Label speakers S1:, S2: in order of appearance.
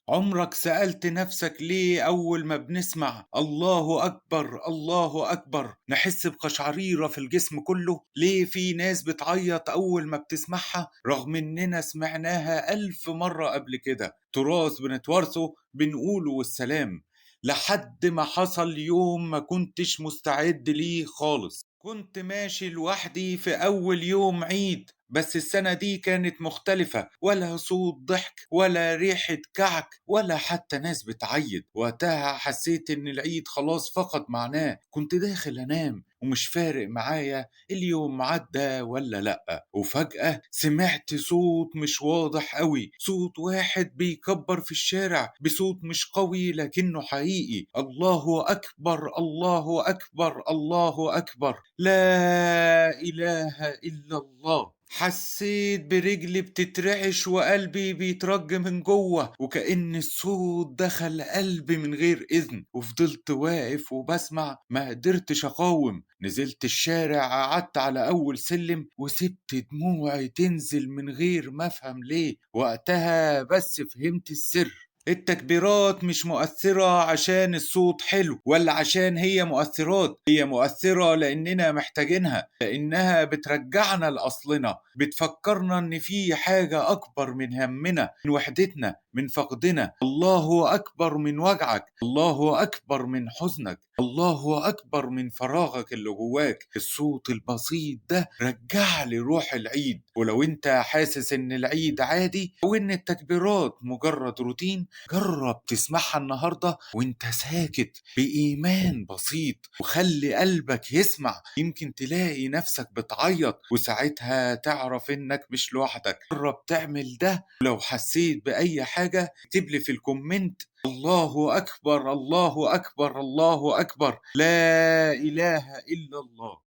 S1: عمرك سألت نفسك ليه أول ما بنسمع الله أكبر الله أكبر نحس بقشعريرة في الجسم كله؟ ليه في ناس بتعيط أول ما بتسمعها رغم إننا سمعناها ألف مرة قبل كده؟ تراث بنتوارثه بنقوله والسلام. لحد ما حصل يوم ما كنتش مستعد ليه خالص. كنت ماشي لوحدي في أول يوم عيد، بس السنة دي كانت مختلفة، ولا صوت ضحك ولا ريحة كعك ولا حتى ناس بتعيد. وقتها حسيت إن العيد خلاص فقد معناه. كنت داخل أنام ومش فارق معايا اليوم عدى ولا لأ، وفجأة سمعت صوت مش واضح قوي، صوت واحد بيكبر في الشارع بصوت مش قوي لكنه حقيقي: الله أكبر الله أكبر الله أكبر، لا إله إلا الله. حسيت برجلي بتترعش وقلبي بيترج من جوه، وكأن الصوت دخل قلبي من غير إذن. وفضلت واقف وبسمع، ما قدرتش أقاوم. نزلت الشارع، قعدت على أول سلم وسبت دموعي تنزل من غير ما أفهم ليه. وقتها بس فهمت السر. التكبيرات مش مؤثرة عشان الصوت حلو ولا عشان هي مؤثرات، هي مؤثرة لأننا محتاجينها، لأنها بترجعنا لأصلنا، بتفكرنا إن في حاجة أكبر من همنا، من وحدتنا، من فقدنا. الله أكبر من وجعك، الله أكبر من حزنك، الله أكبر من فراغك اللي جواك. الصوت البسيط ده رجع لي روح العيد. ولو أنت حاسس إن العيد عادي أو إن التكبيرات مجرد روتين، جرب تسمعها النهاردة وانت ساكت بإيمان بسيط، وخلي قلبك يسمع. يمكن تلاقي نفسك بتعيط، وساعتها تعرف انك مش لوحدك. جرب تعمل ده، ولو حسيت بأي حاجة اكتب في الكومنت: الله أكبر الله أكبر الله أكبر، لا إله إلا الله.